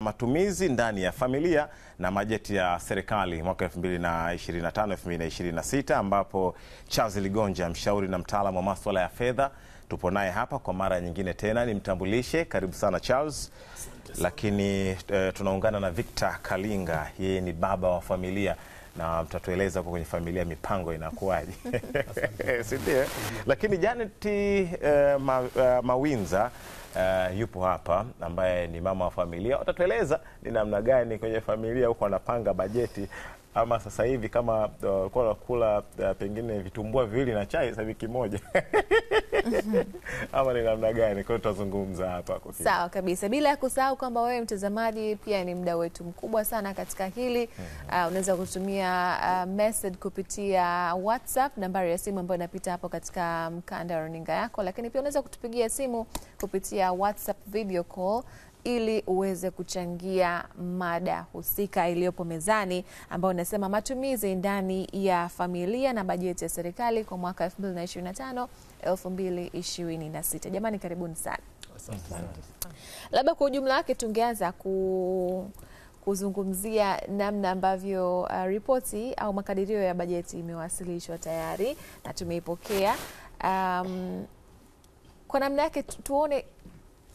matumizi ndani ya familia na bajeti ya serikali mwaka 2025-2026, ambapo Charles Ligonja, mshauri na mtaalamu wa masuala ya fedha, tupo naye hapa kwa mara nyingine tena. Nimtambulishe, karibu sana Charles. Lakini tunaungana na Victor Kalinga, yeye ni baba wa familia na mtatueleza kwa kwenye familia mipango inakuwaje. Sindio? Lakini Janet Mawinza yupo hapa, ambaye ni mama wa familia. Watatueleza ni namna gani kwenye familia huko wanapanga bajeti, ama sasa hivi kama kwa kula pengine vitumbua viwili na chai za wiki moja. Ama ni namna gani? Kwa hiyo tutazungumza hapa kwa kiasi. Sawa kabisa. Bila ya kusahau kwamba wewe mtazamaji pia ni mdau wetu mkubwa sana katika hili. Unaweza kutumia message kupitia WhatsApp, nambari ya simu ambayo inapita hapo katika mkanda wa runinga yako, lakini pia unaweza kutupigia simu kupitia WhatsApp video call ili uweze kuchangia mada husika iliyopo mezani, ambayo inasema matumizi ndani ya familia na bajeti ya serikali kwa mwaka 2025-2026. Jamani, karibuni sana. Labda kwa ujumla wake tungeanza kuzungumzia namna ambavyo ripoti au makadirio ya bajeti imewasilishwa tayari na tumeipokea. Kwa namna yake tuone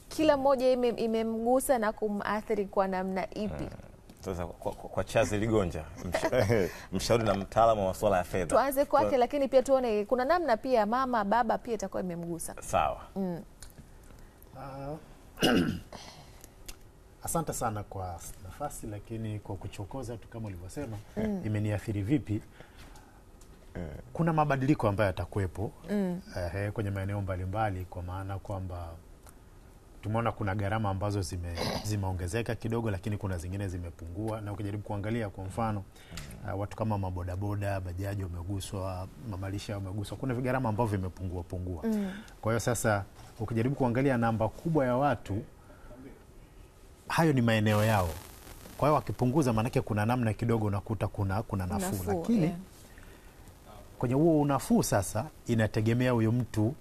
kila mmoja imemgusa na kumathiri kwa namna ipi. Sasa kwa Charles Ligonja, mshauri na mtaalamu wa masuala ya fedha, tuanze kwake, lakini pia tuone kuna namna pia mama baba pia itakuwa imemgusa. Sawa. Asante sana kwa nafasi, lakini kwa kuchokoza tu kama ulivyosema, imeniathiri vipi? Kuna mabadiliko ambayo yatakuwepo kwenye maeneo mbalimbali, kwa maana kwamba tumeona kuna gharama ambazo zimeongezeka kidogo, lakini kuna zingine zimepungua. Na ukijaribu kuangalia, kwa mfano watu kama mabodaboda, bajaji wameguswa, mamalisha wameguswa, kuna gharama ambavyo vimepungua. Kwa hiyo sasa ukijaribu kuangalia namba kubwa ya watu, hayo ni maeneo yao. Kwa hiyo wakipunguza, manake kuna namna kidogo unakuta kuna nafuu. Lakini kwenye huo unafuu sasa inategemea huyo mtu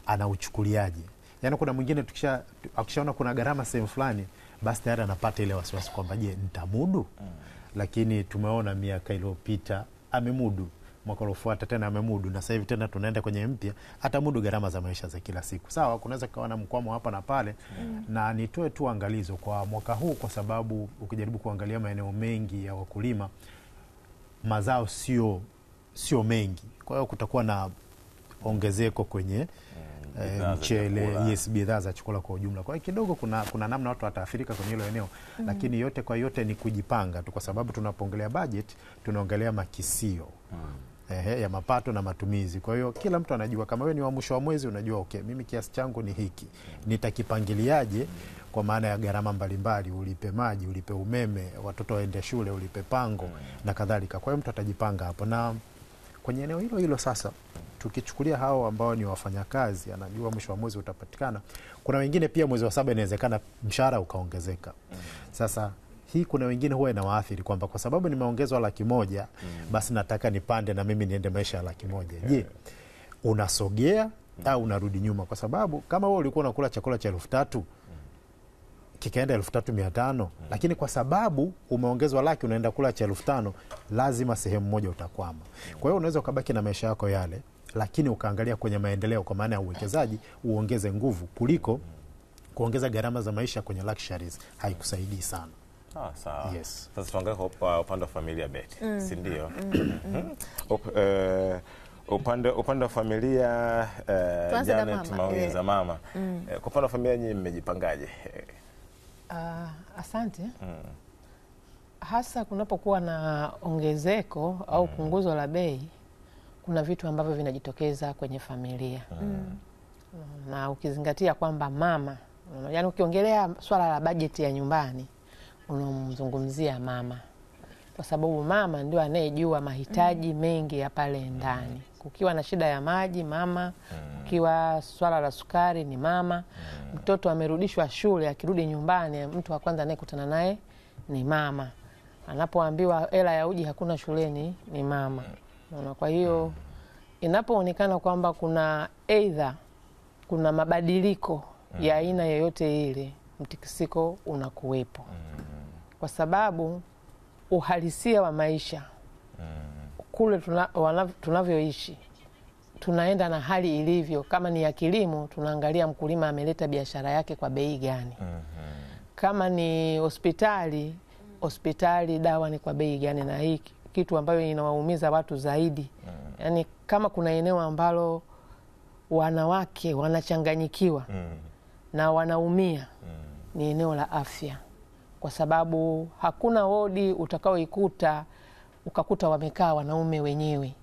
anauchukuliaje. Yaani kuna mwingine akishaona kuna gharama sehemu fulani, basi tayari anapata ile wasiwasi kwamba je, nitamudu? Lakini tumeona miaka iliyopita amemudu, mwaka uliofuata tena amemudu, na sasa hivi tena tunaenda kwenye mpya, atamudu gharama za maisha za kila siku. Sawa, kunaweza kuwa na mkwamo hapa na pale. Na nitoe tu angalizo kwa mwaka huu, kwa sababu ukijaribu kuangalia maeneo mengi ya wakulima, mazao sio mengi. Kwa hiyo kutakuwa na ongezeko kwenye mchele, bidhaa za chakula kwa ujumla. Kwa hiyo kidogo kuna namna watu wataathirika kwenye hilo eneo. Lakini yote kwa yote ni kujipanga tu, kwa sababu tunapoongelea budget tunaongelea makisio ya mapato na matumizi. Kwa hiyo kila mtu anajua, kama wewe ni wa mwisho wa mwezi unajua okay, mimi kiasi changu ni hiki, nitakipangiliaje, kwa maana ya gharama mbalimbali, ulipe maji, ulipe umeme, watoto waende shule, ulipe pango na kadhalika. Kwa hiyo mtu atajipanga hapo. Na kwenye eneo hilo sasa, tukichukulia hao ambao ni wafanyakazi, anajua mwisho wa mwezi utapatikana. Kuna wengine pia mwezi wa 7 inawezekana mshahara ukaongezeka. Sasa hii kuna wengine huwa inawaathiri kwamba kwa sababu nimeongezwa 100,000, basi nataka nipande na mimi niende maisha ya 100,000. Je, unasogea au unarudi nyuma? Kwa sababu kama wewe ulikuwa unakula chakula cha 3,000 kikaenda 3,500, lakini kwa sababu umeongezwa 100,000 unaenda kula cha 5,000, lazima sehemu moja utakwama. Kwa hiyo unaweza ukabaki na maisha yako yale, lakini ukaangalia kwenye maendeleo, kwa maana ya uwekezaji, uongeze nguvu kuliko kuongeza gharama za maisha kwenye luxuries. Haikusaidii sana. Sawa. Yes. Sasa tuangalie kwa upande wa familia Betty, si ndio? Upande wa familia Janet Mawinza, mama. Kwa upande wa familia nyinyi mmejipangaje? Asante. Hasa kunapokuwa na ongezeko au punguzo la bei, kuna vitu ambavyo vinajitokeza kwenye familia. Na ukizingatia kwamba mama, yaani ukiongelea swala la bajeti ya nyumbani, unamzungumzia mama, kwa sababu mama ndio anayejua mahitaji mengi ya pale ndani. Kukiwa na shida ya maji, mama. Kukiwa swala la sukari, ni mama. Mtoto amerudishwa shule, akirudi nyumbani, mtu wa kwanza anayekutana naye ni mama. Anapoambiwa hela ya uji hakuna shuleni, ni mama. Kwa hiyo inapoonekana kwamba kuna kuna mabadiliko ya aina yoyote ile, mtikisiko unakuwepo. kwa sababu uhalisia wa maisha kule tunavyoishi tunaenda na hali ilivyo. Kama ni ya kilimo, tunaangalia mkulima ameleta biashara yake kwa bei gani. Kama ni hospitali dawa ni kwa bei gani, na hii kitu ambayo inawaumiza watu zaidi. Yani kama kuna eneo ambalo wanawake wanachanganyikiwa na wanaumia ni eneo la afya, kwa sababu hakuna wodi utakaoikuta ukakuta wamekaa wanaume wenyewe.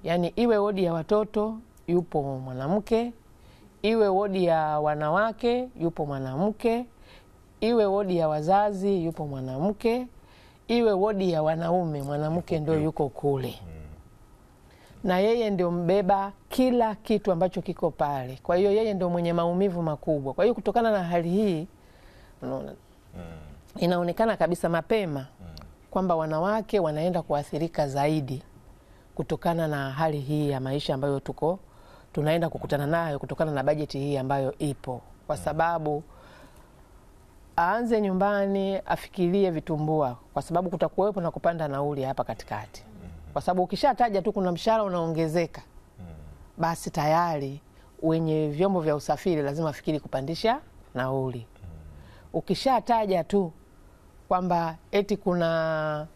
Yani iwe wodi ya watoto yupo mwanamke, iwe wodi ya wanawake yupo mwanamke, iwe wodi ya wazazi yupo mwanamke, iwe wodi ya wanaume mwanamke ndio yuko kule. Na yeye ndio mbeba kila kitu ambacho kiko pale. Kwa hiyo yeye ndio mwenye maumivu makubwa. Kwa hiyo kutokana na hali hii inaonekana kabisa mapema kwamba wanawake wanaenda kuathirika zaidi kutokana na hali hii ya maisha ambayo tunaenda kukutana nayo kutokana na bajeti hii ambayo ipo. Kwa sababu aanze nyumbani afikirie vitumbua, kwa sababu kutakuwepo na kupanda nauli hapa katikati. Kwa sababu ukishataja tu kuna mshahara unaongezeka, basi tayari wenye vyombo vya usafiri lazima afikiri kupandisha nauli. Ukishataja tu kwamba eti kuna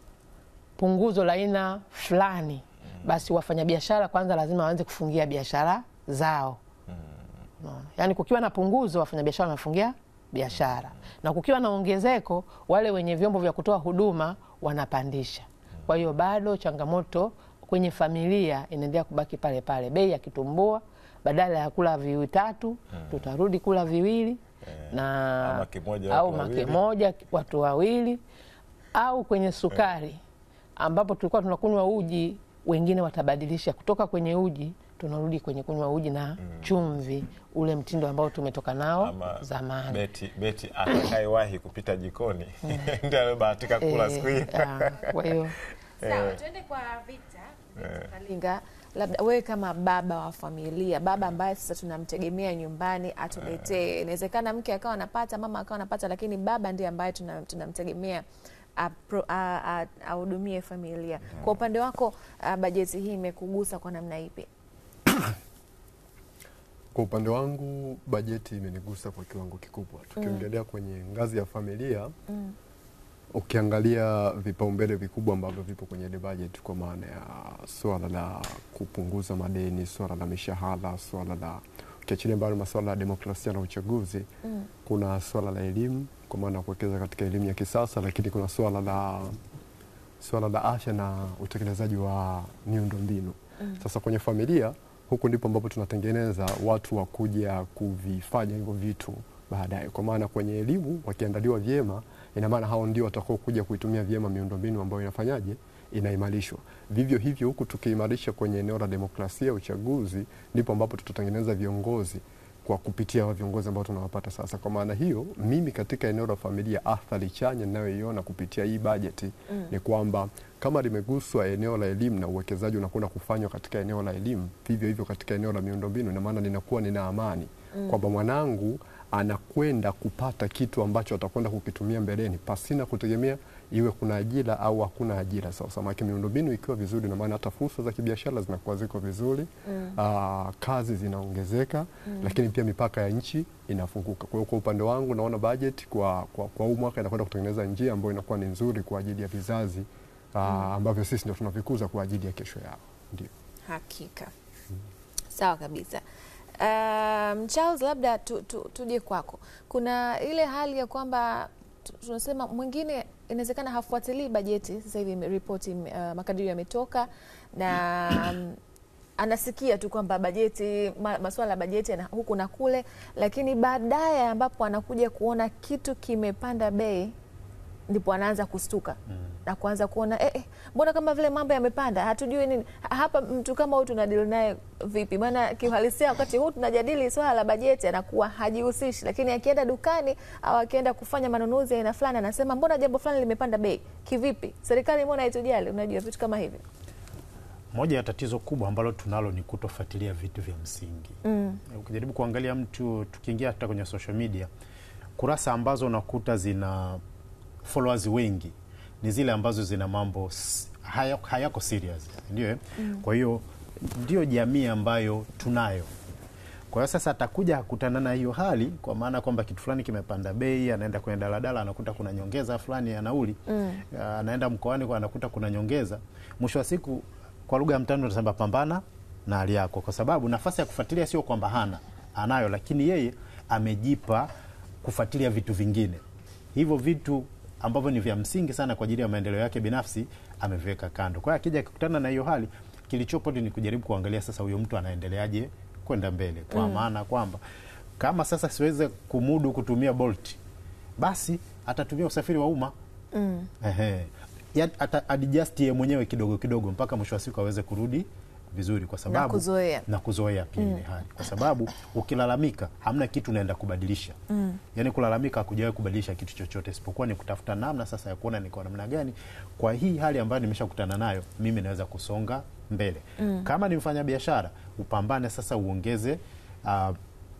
punguzo la aina fulani, basi wafanyabiashara kwanza lazima waanze kufungia biashara zao. Yani kukiwa na punguzo wafanyabiashara wanafungia biashara, na kukiwa na ongezeko wale wenye vyombo vya kutoa huduma wanapandisha. Kwa hiyo bado changamoto kwenye familia inaendelea kubaki pale pale. Bei ya kitumbua badala ya kula vitatu tutarudi kula viwili, na au makimoja watu wawili, au kwenye sukari ambapo tulikuwa tunakunywa uji, wengine watabadilisha kutoka kwenye uji tunarudi kwenye kunywa uji na chumvi, ule mtindo ambao tumetoka nao zamani. Beti atakayewahi kupita jikoni ndio amebahatika kula siku hii. Kwa hiyo sawa, tuende kwa Victor Kalinga. Labda wewe kama baba wa familia, baba ambaye sasa tunamtegemea nyumbani atuletee, inawezekana mke akawa anapata, mama akawa anapata, lakini baba ndiye ambaye tunamtegemea ahudumie familia. Kwa upande wako bajeti hii imekugusa kwa namna ipi? Kwa upande wangu bajeti imenigusa kwa kiwango kikubwa. Tukiongelea kwenye ngazi ya familia, ukiangalia vipaumbele vikubwa ambavyo vipo kwenye ile budget, kwa maana ya swala la kupunguza madeni, swala la mishahara, swala la ukiachilia mbali masuala ya demokrasia na uchaguzi, kuna swala la elimu, kwa maana kuwekeza katika elimu ya kisasa, lakini kuna swala la afya na utekelezaji wa miundombinu. Sasa kwenye familia huku ndipo ambapo tunatengeneza watu wa kuja kuvifanya hivyo vitu baadaye. Kwa maana kwenye elimu wakiandaliwa vyema, ina maana hao ndio watakao kuja kuitumia vyema miundombinu ambayo inafanyaje, inaimarishwa. Vivyo hivyo huku tukiimarisha kwenye eneo la demokrasia, uchaguzi, ndipo ambapo tutatengeneza viongozi kwa kupitia viongozi ambao tunawapata sasa. Kwa maana hiyo, mimi katika eneo la familia, athari chanya ninayoiona kupitia hii bajeti ni kwamba kama limeguswa eneo la elimu na uwekezaji unakwenda kufanywa katika eneo la elimu, vivyo hivyo katika eneo la miundombinu, na maana ninakuwa nina amani kwamba mwanangu anakwenda kupata kitu ambacho atakwenda kukitumia mbeleni pasina kutegemea iwe kuna ajira au hakuna ajira. Sasa maana miundombinu ikiwa vizuri, na maana hata fursa za kibiashara zinakuwa ziko vizuri, kazi zinaongezeka, lakini pia mipaka ya nchi inafunguka. Kwa hiyo kwa upande wangu naona budget kwa huu mwaka inakwenda kutengeneza njia ambayo inakuwa ni nzuri kwa ajili ya vizazi ambavyo sisi ndio tunavikuza kwa ajili ya kesho yao. Ndio. Hakika. Sawa kabisa. Charles, labda tuje kwako. Kuna ile hali ya kwamba tunasema mwingine inawezekana hafuatilii bajeti, sasa hivi ripoti makadirio yametoka na anasikia tu kwamba bajeti, masuala ya bajeti huku na kule, lakini baadaye ambapo anakuja kuona kitu kimepanda bei ndipo anaanza kustuka na kuanza kuona mbona kama vile mambo yamepanda, hatujui nini hapa. Mtu kama huyu tunadili naye vipi? Maana kiuhalisia wakati huu tunajadili swala la bajeti anakuwa hajihusishi, lakini akienda dukani au akienda kufanya manunuzi aina fulani anasema mbona jambo fulani limepanda bei. Kivipi? Serikali mbona haitujali? Unajua vitu kama hivi. Moja ya tatizo kubwa ambalo tunalo ni kutofuatilia vitu vya msingi. Ukijaribu kuangalia mtu, tukiingia hata kwenye social media, kurasa ambazo unakuta zina followers wengi ni zile ambazo zina mambo hayako serious, ndio. Kwa hiyo ndio jamii ambayo tunayo. Kwa hiyo sasa atakuja kukutana na hiyo hali, kwa maana kwamba kitu fulani kimepanda bei, anaenda kwenye daladala anakuta kuna nyongeza fulani ya nauli, anaenda mkoani kwa anakuta kuna nyongeza. Mwisho wa siku, kwa lugha ya mtani tunasema pambana na hali yako, kwa sababu nafasi ya kufuatilia sio kwamba anayo, lakini yeye amejipa kufuatilia vitu vingine. Hivyo vitu ambavyo ni vya msingi sana kwa ajili ya maendeleo yake binafsi ameviweka kando. Kwa hiyo akija kukutana na hiyo hali, kilichopo ni kujaribu kuangalia sasa huyo mtu anaendeleaje kwenda mbele, kwa maana kwamba kama sasa siweze kumudu kutumia Bolt, basi atatumia usafiri wa umma. Adjust yeye mwenyewe kidogo kidogo mpaka mwisho wa siku aweze kurudi vizuri, kwa sababu na kuzoea pia ni hali, kwa sababu ukilalamika hamna kitu unaenda kubadilisha. Yani kulalamika hakujawahi kubadilisha kitu chochote, isipokuwa ni kutafuta namna sasa ya kuona ni kwa namna gani kwa hii hali ambayo nimeshakutana nayo mimi naweza kusonga mbele. Kama ni mfanya biashara, upambane sasa uongeze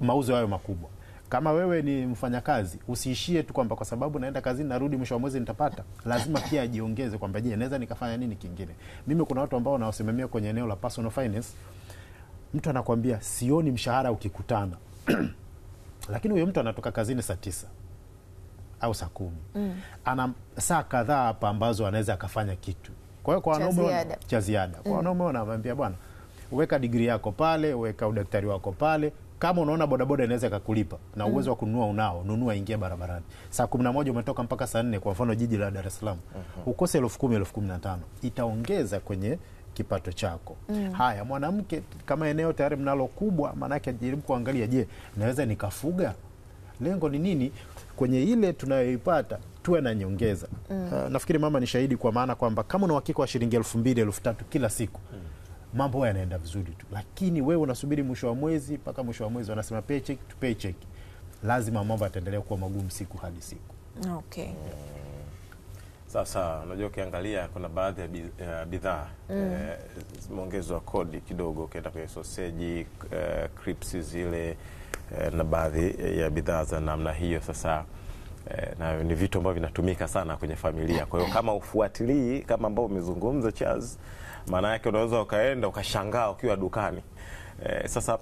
mauzo hayo makubwa. Kama wewe ni mfanyakazi, usiishie tu kwamba kwa sababu naenda kazini narudi mwisho wa mwezi nitapata. Lazima pia ajiongeze kwamba je, naweza nikafanya nini kingine. Mimi kuna watu ambao nawasimamia kwenye eneo la personal finance, mtu anakuambia sioni mshahara ukikutana. Lakini huyo mtu anatoka kazini saa 9 au saa 10. Ana saa kadhaa hapa ambazo anaweza akafanya kitu. Kwa hiyo kwa wanaume cha ziada. Kwa wanaume wanamwambia bwana, weka degree yako pale, weka udaktari wako pale. Kama unaona bodaboda inaweza kukulipa na uwezo wa kununua nunua, ingia barabarani. Saa 11 umetoka mpaka saa 4 kwa mfano jiji la Dar es Salaam. Ukose 10,000, 15,000 itaongeza kwenye kipato chako. Haya, mwanamke kama eneo tayari mnalo kubwa, maana yake jaribu kuangalia, je, naweza nikafuga? Lengo ni nini? Kwenye ile tunayoipata tuwe na nyongeza. Nafikiri mama ni shahidi, kwa maana kwamba kama una uhakika wa shilingi 2,000, 3,000 kila siku, mambo yanaenda vizuri tu. Lakini wewe unasubiri mwisho wa mwezi, mpaka mwisho wa mwezi wanasema paycheck to paycheck, lazima mambo yataendelea kuwa magumu siku hadi siku. Okay. Sasa unajua ukiangalia kuna baadhi ya bidhaa zimeongezwa kodi kidogo, ukienda kwenye sausage, crips zile na baadhi ya bidhaa za namna hiyo. Sasa na ni vitu ambavyo vinatumika sana kwenye familia. Kwa hiyo kama ufuatilii kama ambao umezungumza Charles, maana yake unaweza ukaenda ukashangaa ukiwa dukani. Sasa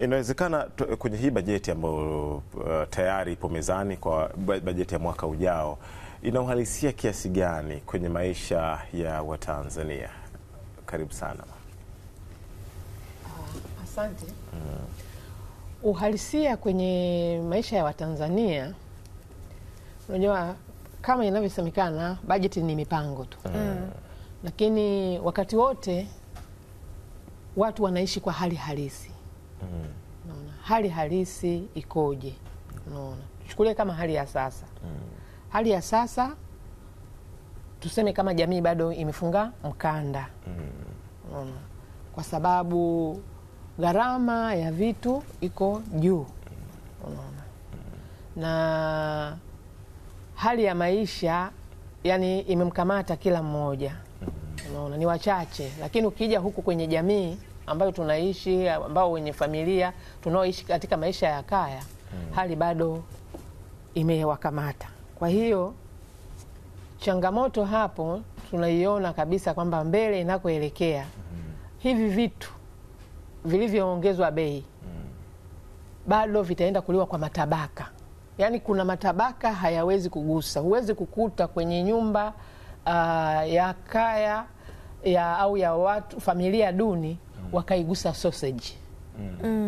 inawezekana kwenye hii bajeti ambayo tayari ipo mezani kwa bajeti ya mwaka ujao, inauhalisia kiasi gani kwenye maisha ya Watanzania? Karibu sana. Asante. Uhalisia kwenye maisha ya Watanzania, unajua kama inavyosemekana bajeti ni mipango tu. Lakini wakati wote watu wanaishi kwa hali halisi. Unaona, hali halisi ikoje? Unaona, chukulia kama hali ya sasa. Hali ya sasa tuseme kama jamii bado imefunga mkanda. Unaona, kwa sababu gharama ya vitu iko juu. Unaona, na hali ya maisha yani imemkamata kila mmoja. Unaona, ni wachache, lakini ukija huku kwenye jamii ambayo tunaishi, ambao wenye familia tunaoishi katika maisha ya kaya, hali bado imewakamata. Kwa hiyo changamoto hapo tunaiona kabisa kwamba mbele inakoelekea hivi vitu vilivyoongezwa bei bado vitaenda kuliwa kwa matabaka. Yani kuna matabaka hayawezi kugusa. Huwezi kukuta kwenye nyumba ya kaya au ya watu familia duni wakaigusa sausage.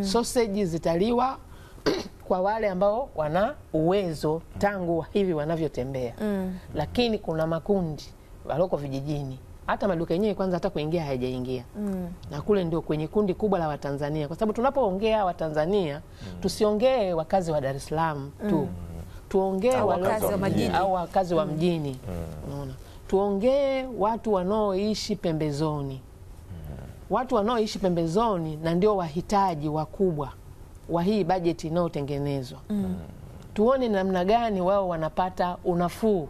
Sausage zitaliwa kwa wale ambao wana uwezo tangu hivi wanavyotembea. Lakini kuna makundi waloko vijijini, hata maduka yenyewe kwanza hata kuingia hayajaingia. Na kule ndio kwenye kundi kubwa la Watanzania, kwa sababu tunapoongea Watanzania tusiongee wakazi wa Dar es Salaam tu. Tuongee wakazi wa mjini au wakazi wa mjini. Unaona, tuongee watu wanaoishi pembezoni. Watu wanaoishi pembezoni na ndio wahitaji wakubwa wa hii bajeti inayotengenezwa. Tuone namna gani wao wanapata unafuu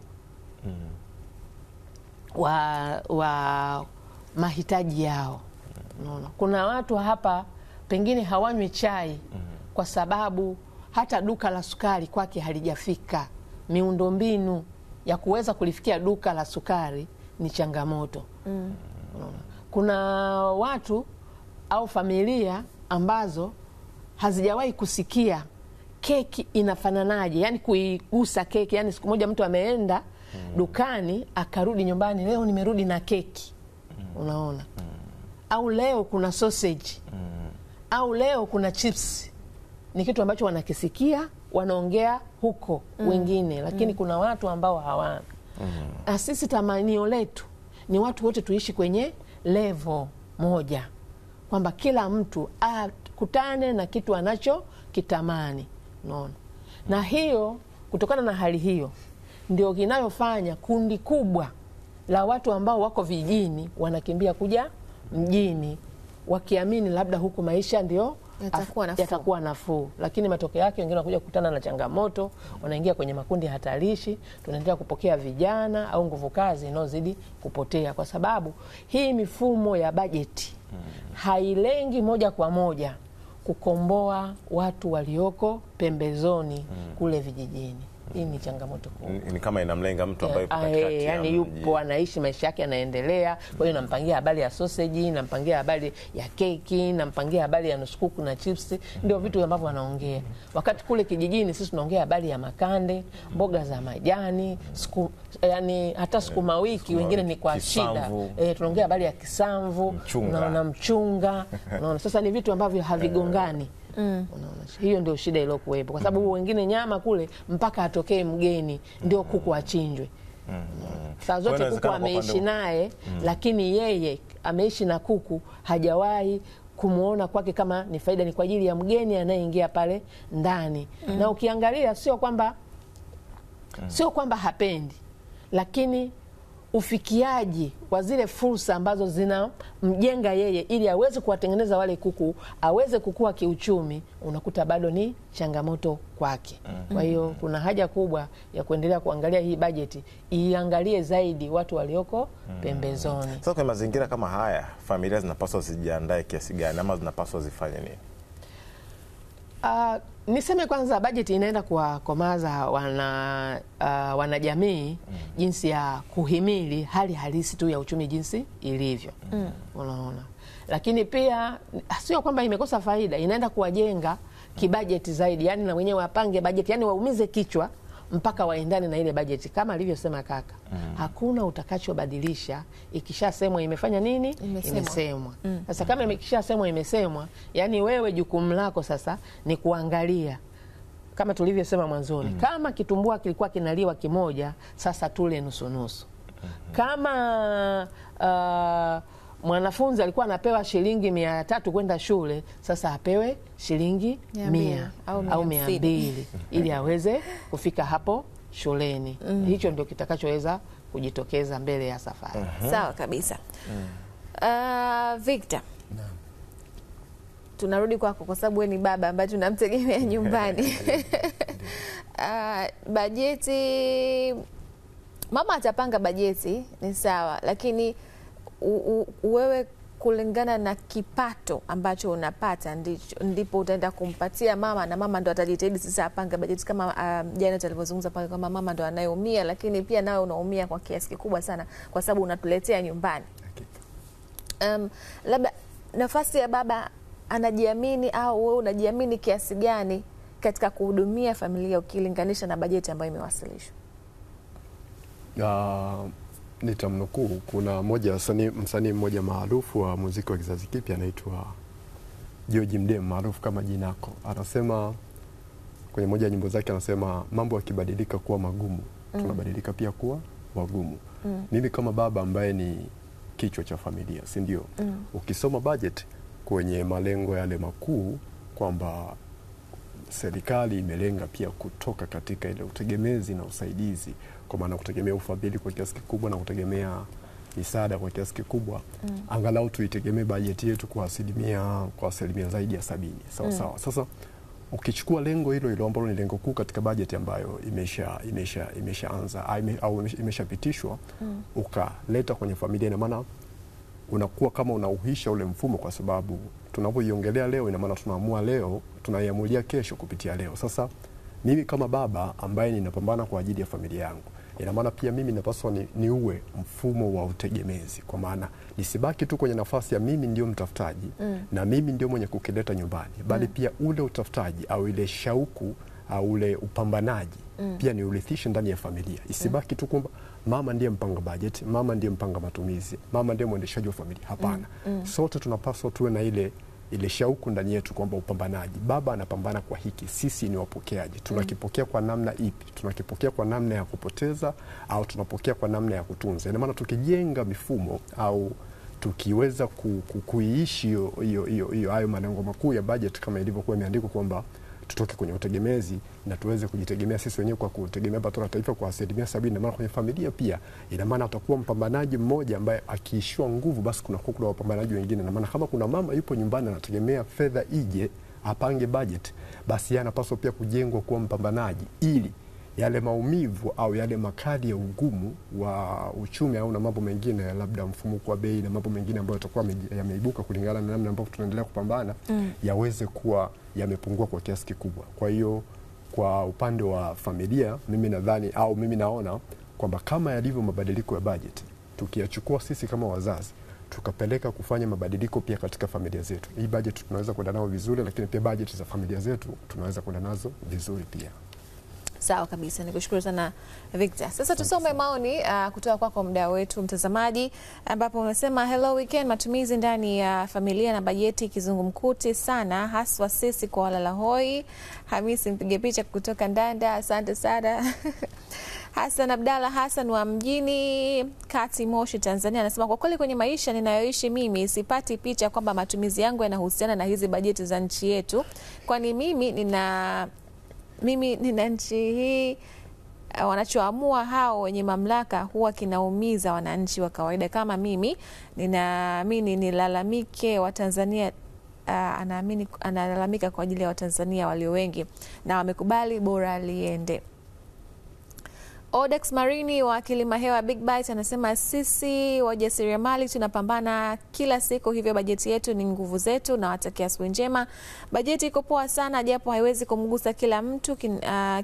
wa mahitaji yao. Unaona, kuna watu hapa pengine hawanywi chai kwa sababu hata duka la sukari kwake halijafika. Miundombinu ya kuweza kulifikia duka la sukari ni changamoto. Kuna watu au familia ambazo hazijawahi kusikia keki inafananaje, yani kuigusa keki. Yani siku moja mtu ameenda dukani akarudi nyumbani, leo nimerudi na keki, unaona, au leo kuna sausage, au leo kuna chips. Ni kitu ambacho wanakisikia, wanaongea huko wengine, lakini kuna watu ambao hawana. Na sisi tamanio letu ni watu wote tuishi kwenye level moja, kwamba kila mtu akutane na kitu anacho kitamani, unaona. Na hiyo, kutokana na hali hiyo, ndio kinayofanya kundi kubwa la watu ambao wako vijijini wanakimbia kuja mjini, wakiamini labda huku maisha ndio yatakuwa nafuu. Lakini matokeo yake wengine wanakuja kukutana na changamoto, wanaingia kwenye makundi hatarishi. Tunaendelea kupokea vijana au nguvu kazi inayozidi kupotea, kwa sababu hii mifumo ya bajeti hailengi moja kwa moja kukomboa watu walioko pembezoni kule vijijini. Hii ni changamoto kubwa. Ni kama inamlenga mtu ambaye yupo katikati, yani yupo anaishi maisha yake yanaendelea. Kwa hiyo nampangia habari ya sausage, nampangia habari ya keki, nampangia habari ya nusu kuku na chips, ndio vitu ambavyo wanaongea. Wakati kule kijijini sisi tunaongea habari ya makande, mboga za majani, yani hata sukuma wiki wengine ni kwa shida. Tunaongea habari ya kisamvu, unaona, mchunga, unaona. Sasa ni vitu ambavyo havigongani. Unaona, hiyo ndio shida iliyokuwepo, kwa sababu wengine nyama kule mpaka atokee mgeni ndio kuku achinjwe. Saa zote kuku ameishi naye, lakini yeye ameishi na kuku, hajawahi kumuona kwake kama ni faida, ni kwa ajili ya mgeni anayeingia pale ndani. Na ukiangalia sio kwamba hapendi, lakini ufikiaji wa zile fursa ambazo zinamjenga yeye ili aweze kuwatengeneza wale kuku, aweze kukua kiuchumi, unakuta bado ni changamoto kwake. Kwa hiyo kuna haja kubwa ya kuendelea kuangalia hii bajeti, iangalie zaidi watu walioko pembezoni. Sasa kwa mazingira kama haya, familia zinapaswa zijiandae kiasi gani, ama zinapaswa zifanye nini? Niseme kwanza, bajeti inaenda kuwakomaza wanajamii jinsi ya kuhimili hali halisi tu ya uchumi jinsi ilivyo. Unaona. Lakini pia sio kwamba imekosa faida, inaenda kuwajenga kibajeti zaidi, yani na wenyewe wapange bajeti, yani waumize kichwa mpaka waendane na ile bajeti. Kama alivyosema kaka, hakuna utakachobadilisha ikishasemwa imefanya nini? Imesemwa. Sasa kama ikishasemwa imesemwa, yani wewe jukumu lako sasa ni kuangalia, kama tulivyosema mwanzoni, kama kitumbua kilikuwa kinaliwa kimoja, sasa tule nusu nusu. Kama mwanafunzi alikuwa anapewa shilingi 300 kwenda shule, sasa apewe shilingi 100 au 200 ili aweze kufika hapo shuleni. Hicho ndio kitakachoweza kujitokeza mbele ya safari. Sawa kabisa. Victor, tunarudi kwako kwa sababu wewe ni baba ambaye tunamtegemea nyumbani. Bajeti, mama atapanga bajeti, ni sawa, lakini wewe kulingana na kipato ambacho unapata ndipo utaenda kumpatia mama, na mama ndo atajitahidi sasa apanga bajeti. Kama Janet alivyozungumza pale, kama mama ndo anayeumia, lakini pia nawe unaumia kwa kiasi kikubwa sana kwa sababu unatuletea nyumbani. Labda nafasi ya baba, anajiamini au wewe unajiamini kiasi gani katika kuhudumia familia ukilinganisha na bajeti ambayo imewasilishwa? Nitamnukuu, kuna msanii mmoja maarufu wa muziki wa kizazi kipya anaitwa George Mdem, maarufu kama Jinako. Anasema kwenye moja ya nyimbo zake, anasema mambo yakibadilika kuwa magumu, tunabadilika pia kuwa wagumu. Mimi kama baba ambaye ni kichwa cha familia, si ndio? Ukisoma budget kwenye malengo yale makuu, kwamba serikali imelenga pia kutoka katika ile utegemezi na usaidizi, kwa maana kutegemea ufadhili kwa kiasi kikubwa na kutegemea misaada kwa kiasi kikubwa. Angalau tuitegemee bajeti yetu kwa asilimia zaidi ya 70. Sawa sawa. Sasa ukichukua lengo hilo ambalo ni lengo kuu katika bajeti ambayo imeshaanza au imeshapitishwa, ukaleta kwenye familia, ina maana unakuwa kama unauhisha ule mfumo, kwa sababu tunapoiongelea leo ina maana tunaamua leo, tunaiamulia kesho kupitia leo. Sasa mimi kama baba ambaye ninapambana kwa ajili ya familia yangu, Ina maana pia mimi napaswa niue mfumo wa utegemezi, kwa maana nisibaki tu kwenye nafasi ya mimi ndio mtafutaji na mimi ndio mwenye kukileta nyumbani, bali pia ule utafutaji au ile shauku au ule upambanaji pia ni urithishe ndani ya familia. Isibaki tu kwamba mama ndiye mpanga budget, mama ndiye mpanga matumizi, mama ndiye mwendeshaji wa familia. Hapana. Sote tunapaswa tuwe na ile shauku ndani yetu kwamba upambanaji, baba anapambana kwa hiki, sisi ni wapokeaji. Tunakipokea kwa namna ipi? Tunakipokea kwa namna ya kupoteza au tunapokea kwa namna ya kutunza? Ina maana tukijenga mifumo au tukiweza kuiishi hiyo hayo malengo makuu ya budget kama ilivyokuwa imeandikwa kwamba tutoke kwenye utegemezi na tuweze kujitegemea sisi wenyewe kwa kutegemea pato la taifa kwa 70%. Na maana kwenye familia pia, ina maana atakuwa mpambanaji mmoja ambaye akiishiwa nguvu, basi kuna wapambanaji wengine. Na maana kama kuna mama yupo nyumbani anategemea fedha ije apange budget, basi yeye anapaswa pia kujengwa kuwa mpambanaji, ili yale maumivu au yale makali ya ugumu wa uchumi au na mambo mengine, labda mfumuko wa bei na mambo mengine ambayo yatakuwa yameibuka kulingana na namna ambavyo tunaendelea kupambana, yaweze kuwa yamepungua kwa kiasi kikubwa. Kwa hiyo kwa upande wa familia, mimi nadhani au mimi naona kwamba kama yalivyo mabadiliko ya budget, tukiyachukua sisi kama wazazi tukapeleka kufanya mabadiliko pia katika familia zetu, hii budget tunaweza kwenda nao vizuri, lakini pia budget za familia zetu tunaweza kwenda nazo vizuri pia. Sawa kabisa, nikushukuru sana Victor. Sasa tusome maoni kutoka kwako mdau wetu mtazamaji, ambapo unasema hello weekend, matumizi ndani ya familia na bajeti kizungumkuti sana, haswa sisi kwa walala hoi. Hamisi mpige picha kutoka Ndanda, asante sana. Hassan Abdalla Hassan wa mjini Kati Moshi Tanzania anasema kwa kweli kwenye maisha ninayoishi mimi sipati picha kwamba matumizi yangu yanahusiana na hizi bajeti za nchi yetu, kwani mimi nina nchi hii, wanachoamua hao wenye mamlaka huwa kinaumiza wananchi wa kawaida kama mimi. Ninaamini nilalamike wa Tanzania, analalamika kwa ajili ya Watanzania walio wengi na wamekubali, bora liende. Odex Marini wa Kilimahewa Big Bite anasema sisi wajasiriamali tunapambana kila siku, hivyo bajeti yetu ni nguvu zetu, na watakia siku njema. Bajeti iko poa sana, japo haiwezi kumgusa kila mtu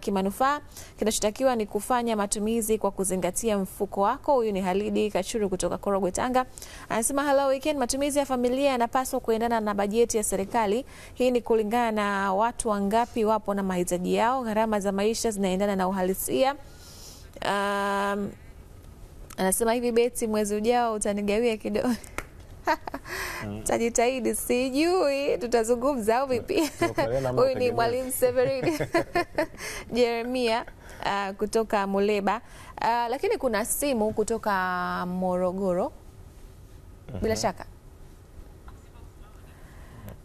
kimanufaa. Kinachotakiwa ni kufanya matumizi kwa kuzingatia mfuko wako. Huyu ni Halidi Kachuru kutoka Korogwe, Tanga. Anasema hello weekend, matumizi ya familia yanapaswa kuendana na bajeti ya serikali. Hii ni kulingana na watu wangapi wapo na mahitaji yao. Gharama za maisha zinaendana na uhalisia. Anasema hivi, Beti, mwezi ujao utanigawia kidogo. Tajitahidi, sijui tutazungumza au vipi. Huyu ni Mwalimu Severini Jeremia kutoka Muleba. Lakini kuna simu kutoka Morogoro bila shaka.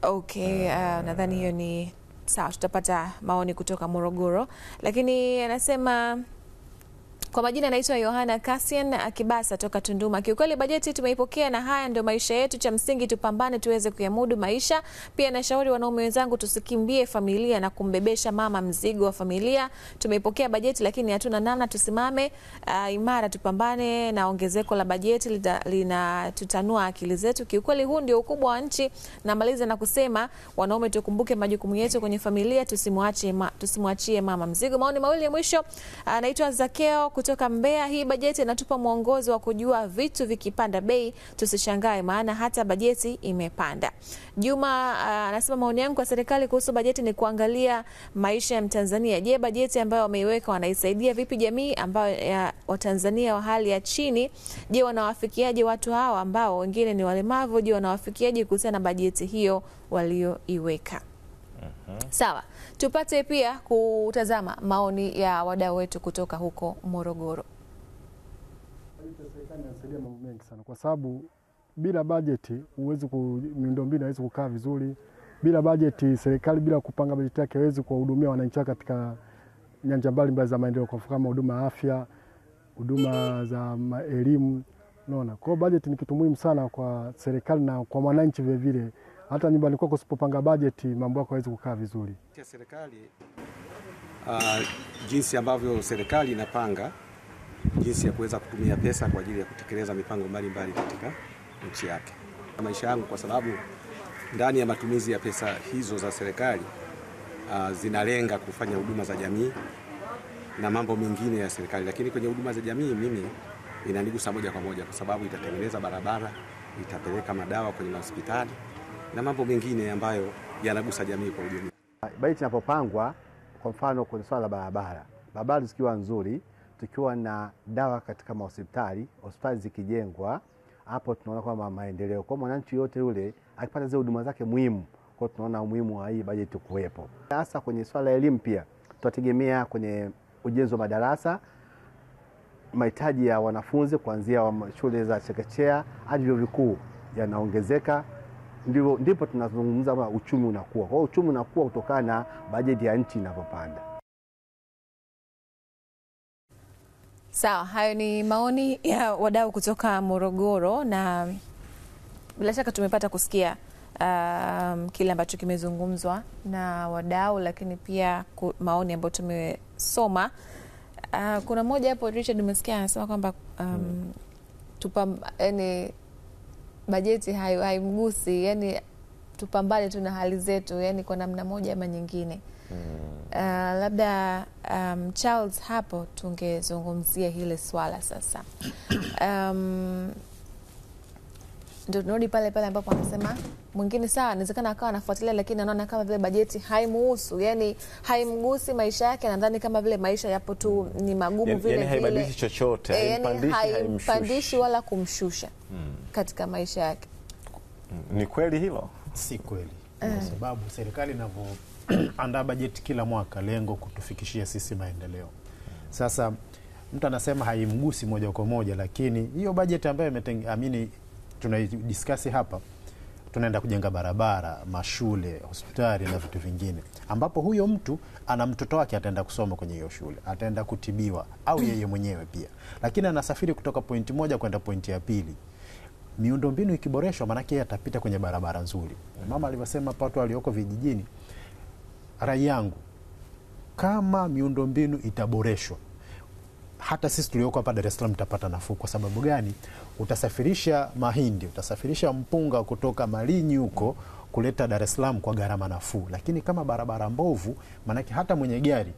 Okay, nadhani hiyo ni sawa, tutapata maoni kutoka Morogoro. Lakini anasema kwa majina anaitwa Yohana Cassian Akibasa toka Tunduma. Kiukweli bajeti tumeipokea na haya ndio maisha yetu, cha msingi tupambane tuweze kuyamudu maisha. Pia nashauri wanaume wenzangu tusikimbie familia na kumbebesha mama mzigo wa familia. Tumeipokea bajeti lakini hatuna namna, tusimame imara, tupambane na ongezeko la bajeti linatutanua akili zetu. Kiukweli huu ndio ukubwa wa nchi. Namaliza na kusema wanaume tukumbuke majukumu yetu kwenye familia, tusimwachie mama mzigo. Maoni mawili ya mwisho, anaitwa Zakeo kutoka Mbeya. Hii bajeti inatupa mwongozo wa kujua vitu vikipanda bei tusishangae, maana hata bajeti imepanda. Juma anasema maoni yangu kwa serikali kuhusu bajeti ni kuangalia maisha ya Mtanzania. Je, bajeti ambayo wameiweka wanaisaidia vipi jamii ambayo ya Watanzania wa hali ya chini? Je, wanawafikiaje watu hawa ambao wengine ni walemavu? Je, wanawafikiaje kuhusiana na bajeti hiyo walioiweka? Sawa, tupate pia kutazama maoni ya wadau wetu kutoka huko Morogoro. Serikali inasaidia mambo mengi sana, kwa sababu bila bajeti miundombinu haiwezi kukaa vizuri. Bila bajeti, serikali bila kupanga bajeti yake haiwezi kuwahudumia wananchi katika nyanja mbalimbali za maendeleo, kwa kama huduma ya afya, huduma za elimu. Unaona, kwa bajeti ni kitu muhimu sana kwa serikali na kwa mwananchi vile vile. Hata nyumbani kwako usipopanga bajeti, mambo yako haiwezi kukaa vizuri. Serikali jinsi ambavyo serikali inapanga jinsi ya kuweza kutumia pesa kwa ajili ya kutekeleza mipango mbalimbali katika nchi yake. Maisha yangu, kwa sababu ndani ya matumizi ya pesa hizo za serikali zinalenga kufanya huduma za jamii na mambo mengine ya serikali, lakini kwenye huduma za jamii mimi inanigusa moja kwa moja, kwa sababu itatengeneza barabara, itapeleka madawa kwenye hospitali na mambo mengine ambayo yanagusa jamii kwa ujumla. Bajeti inapopangwa, kwa mfano kwenye swala la barabara zikiwa nzuri, tukiwa na dawa katika hospitali zikijengwa, hapo tunaona kwamba maendeleo kwa mwananchi yote yule akipata zile huduma zake muhimu. Kwa tunaona umuhimu wa hii bajeti kuwepo. Hasa kwenye swala la elimu pia tutategemea kwenye ujenzi wa madarasa, mahitaji ya wanafunzi kuanzia shule za chekechea hadi vyuo vikuu yanaongezeka, ndipo tunazungumza uchumi unakuwa. Kwa hiyo uchumi unakuwa kutokana na bajeti ya nchi inavyopanda. Sawa, hayo ni maoni ya wadau kutoka Morogoro, na bila shaka tumepata kusikia kile ambacho kimezungumzwa na wadau, lakini pia maoni ambayo tumesoma. Kuna mmoja hapo Richard nimesikia anasema kwamba yani bajeti haimgusi, yani tupambane tu na hali zetu, yani kwa namna moja ama nyingine. Labda Charles, hapo tungezungumzia hile swala sasa. Ndio tunarudi pale pale ambapo anasema mwingine sawa, inawezekana akawa anafuatilia lakini anaona kama vile bajeti haimuhusu, yani haimgusi maisha yake, na ndani kama vile maisha yapo tu ni magumu vile vile. Haibadilishi chochote, haimpandishi wala kumshusha katika maisha yake. Ni kweli hilo? Si kweli. Kwa sababu serikali inavyoandaa bajeti kila mwaka, lengo kutufikishia sisi maendeleo. Sasa mtu anasema haimgusi moja kwa moja, lakini hiyo bajeti ambayo tunaidiskasi hapa, tunaenda kujenga barabara, mashule, hospitali na vitu vingine, ambapo huyo mtu ana mtoto wake ataenda kusoma kwenye hiyo shule, ataenda kutibiwa, au yeye mwenyewe pia, lakini anasafiri kutoka pointi moja kwenda pointi ya pili. Miundombinu ikiboreshwa, maana yake atapita kwenye barabara nzuri. Mama alivyosema, watu walioko vijijini, rai yangu, kama miundombinu itaboreshwa, hata sisi tulioko hapa Dar es Salaam tutapata nafuu. Kwa sababu gani? Utasafirisha mahindi, utasafirisha mpunga kutoka Malinyi huko kuleta Dar es Salaam kwa gharama nafuu. Lakini kama barabara mbovu, manake hata mwenye gari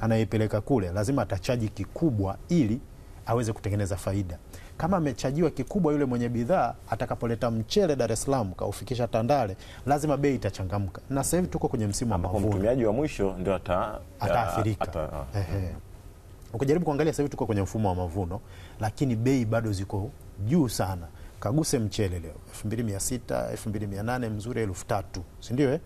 anayepeleka kule lazima atachaji kikubwa ili aweze kutengeneza faida. Kama amechajiwa kikubwa, yule mwenye bidhaa atakapoleta mchele Dar es Salaam kaufikisha Tandale, lazima bei itachangamka. Na sasa hivi tuko kwenye msimu wa mavuno, mtumiaji wa mwisho ndio ataathirika. Ukijaribu kuangalia sasa hivi tuko kwenye mfumo wa mavuno, lakini bei bado ziko juu sana. Kaguse mchele leo 2600, 2800, mzuri 3000, si ndio?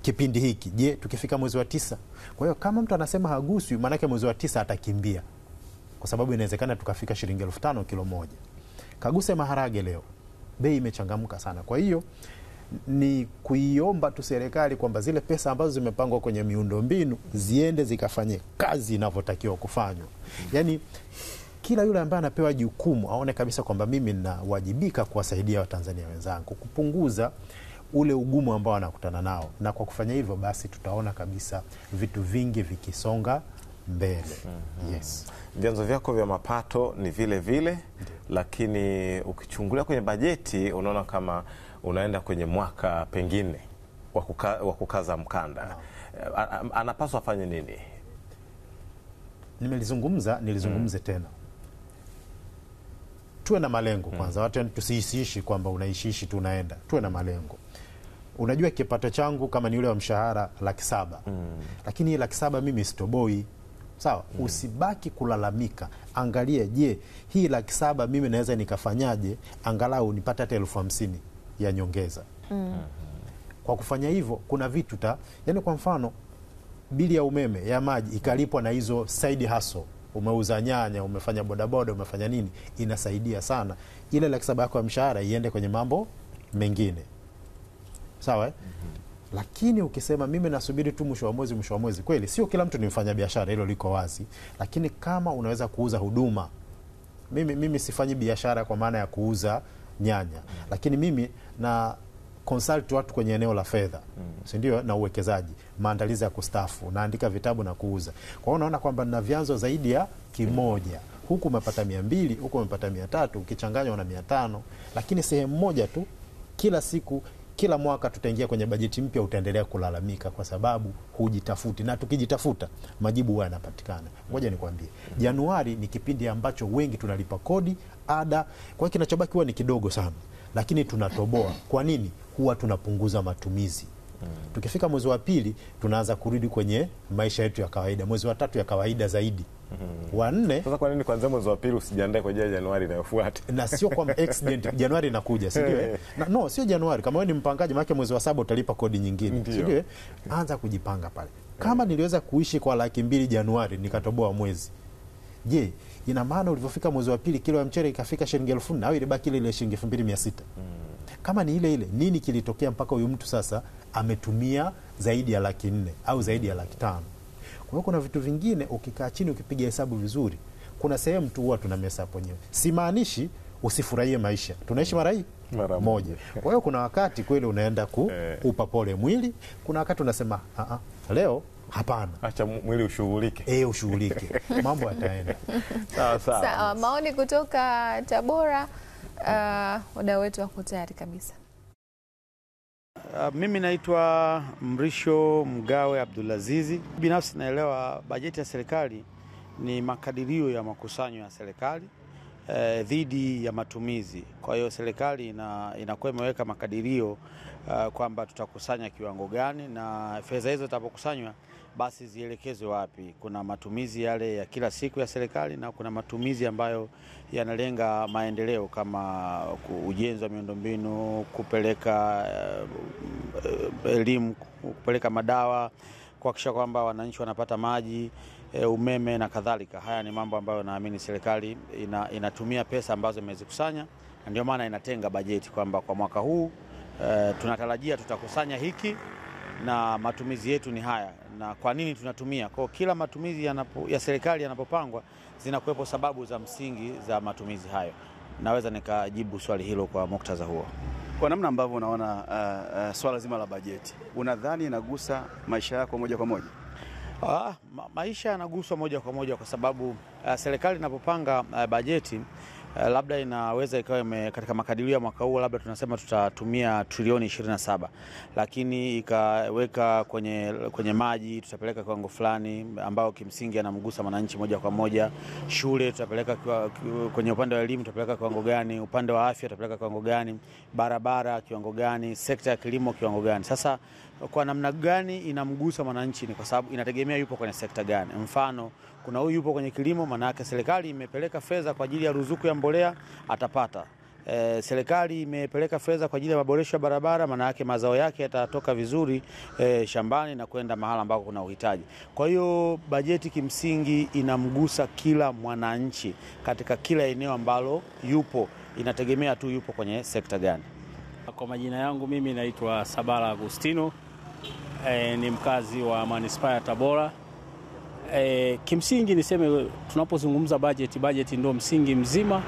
Kipindi hiki, je, tukifika mwezi wa 9? Kwa hiyo kama mtu anasema haguswi, maana yake mwezi wa 9 atakimbia, kwa sababu inawezekana tukafika shilingi 5000 kilo moja. Kaguse maharage leo, bei imechangamka sana. Kwa hiyo ni kuiomba tu serikali kwamba zile pesa ambazo zimepangwa kwenye miundombinu ziende zikafanye kazi inavyotakiwa kufanywa. Yani kila yule ambaye anapewa jukumu aone kabisa kwamba mimi ninawajibika kuwasaidia Watanzania wenzangu, kupunguza ule ugumu ambao anakutana nao, na kwa kufanya hivyo basi tutaona kabisa vitu vingi vikisonga mbele. Yes. Vyanzo vyako vya mapato ni vile vile, lakini ukichungulia kwenye bajeti unaona kama unaenda kwenye mwaka pengine wa kukaza mkanda. Anapaswa afanye nini? Nilizungumze tena. Tuwe na malengo kwanza. Watu tusiishi kwamba unaishishi tu unaenda. Tuwe na malengo. Unajua kipato changu kama ni yule wa mshahara 700,000. Lakini 700,000 mimi sitoboi. Sawa? Usibaki kulalamika. Angalia, je, hii 700,000 mimi naweza nikafanyaje angalau nipate hata 50,000 ya nyongeza. Kwa kufanya hivyo kuna vitu yani kwa mfano bili ya umeme, ya maji ikalipwa na hizo side hustle. Umeuza nyanya, umefanya bodaboda, umefanya nini, inasaidia sana. Ile 700,000 yako ya mshahara iende kwenye mambo mengine. Sawa? Lakini ukisema mimi nasubiri tu mwisho wa mwezi, kweli sio kila mtu ni mfanya biashara, hilo liko wazi. Lakini kama unaweza kuuza huduma, mimi sifanyi biashara kwa maana ya kuuza nyanya, lakini mimi na consult watu kwenye eneo la fedha, si ndio, na uwekezaji, maandalizi ya kustaafu, naandika vitabu na kuuza. Kwa hiyo unaona kwamba na vyanzo zaidi ya kimoja. Huku umepata 200, huku umepata 300, ukichanganya una 500, lakini sehemu moja tu kila siku kila mwaka tutaingia kwenye bajeti mpya, utaendelea kulalamika kwa sababu hujitafuti, na tukijitafuta majibu huwa yanapatikana. Ngoja nikwambie, Januari ni kipindi ambacho wengi tunalipa kodi, ada, kwa hiyo kinachobaki huwa ni kidogo sana, lakini tunatoboa. Kwa nini? Huwa tunapunguza matumizi. Tukifika mwezi wa pili tunaanza kurudi kwenye maisha yetu ya kawaida, mwezi wa tatu ya kawaida zaidi, wa nne. Sasa kwa nini kwanza mwezi wa pili usijiandae kwa ajili ya Januari inayofuata? Na sio kwamba accident Januari inakuja, si ndio? No, sio Januari. Kama wewe ni mpangaji, maana mwezi wa 7 utalipa kodi nyingine, si ndio? Anza kujipanga pale. Kama niliweza kuishi kwa 200,000 Januari nikatoboa mwezi, je, ina maana ulivyofika mwezi wa pili kilo ya mchele ikafika shilingi 1000 au ilibaki ile shilingi 2600? Kama ni ile ile, nini kilitokea mpaka huyu mtu sasa ametumia zaidi ya 400,000 au zaidi ya 500,000? Kwa hiyo kuna vitu vingine ukikaa chini ukipiga hesabu vizuri, kuna sehemu tu huwa tuna mesa hapo wenyewe. Simaanishi usifurahie maisha, tunaishi mara moja. Kwa hiyo kuna wakati kweli unaenda kuupa pole mwili, kuna wakati unasema leo hapana, acha mwili ushughulike. Ushughulike. Mambo yataenda sawa. Sawa, maoni kutoka Tabora, wadau wetu wako tayari kabisa. Mimi naitwa Mrisho Mgawe Abdulazizi. Binafsi naelewa bajeti ya serikali ni makadirio ya makusanyo ya serikali dhidi ya matumizi. Kwa hiyo serikali inakuwa imeweka makadirio kwamba tutakusanya kiwango gani, na fedha hizo zitapokusanywa basi zielekezwe wapi. Kuna matumizi yale ya kila siku ya serikali na kuna matumizi ambayo yanalenga maendeleo kama ujenzi wa miundombinu, kupeleka elimu, kupeleka madawa, kuhakikisha kwamba wananchi wanapata maji, umeme na kadhalika. Haya ni mambo ambayo naamini serikali inatumia pesa ambazo imezikusanya, na ndio maana inatenga bajeti kwamba kwa mwaka huu tunatarajia tutakusanya hiki na matumizi yetu ni haya, na kwa nini tunatumia. Kwa kila matumizi ya serikali yanapopangwa zinakuwepo sababu za msingi za matumizi hayo. Naweza nikajibu swali hilo kwa muktadha huo. Kwa namna ambavyo unaona swala zima la bajeti, unadhani inagusa maisha yako moja kwa moja? Maisha yanaguswa moja kwa moja kwa sababu serikali inapopanga bajeti labda inaweza ikawa katika makadirio ya mwaka huu labda tunasema tutatumia trilioni 27, lakini ikaweka kwenye maji tutapeleka kiwango fulani ambao kimsingi anamgusa mwananchi moja kwa moja. Shule tutapeleka kwenye upande wa elimu tutapeleka kiwango gani, upande wa afya tutapeleka kiwango gani, barabara kiwango gani, sekta ya kilimo kiwango gani. Sasa kwa namna gani inamgusa mwananchi ni kwa sababu inategemea yupo kwenye sekta gani. Mfano, kuna huyu yupo kwenye kilimo, maana yake serikali imepeleka fedha kwa ajili ya ruzuku ya mbolea, atapata. Serikali imepeleka fedha kwa ajili ya maboresho ya barabara, maana yake mazao yake yatatoka vizuri shambani na kwenda mahala ambako kuna uhitaji. Kwa hiyo bajeti kimsingi inamgusa kila mwananchi katika kila eneo ambalo yupo, inategemea tu yupo kwenye sekta gani. Kwa majina yangu mimi naitwa Sabala Agustino, ni mkazi wa manispaa ya Tabora. Kimsingi niseme tunapozungumza bajeti ndio msingi mzima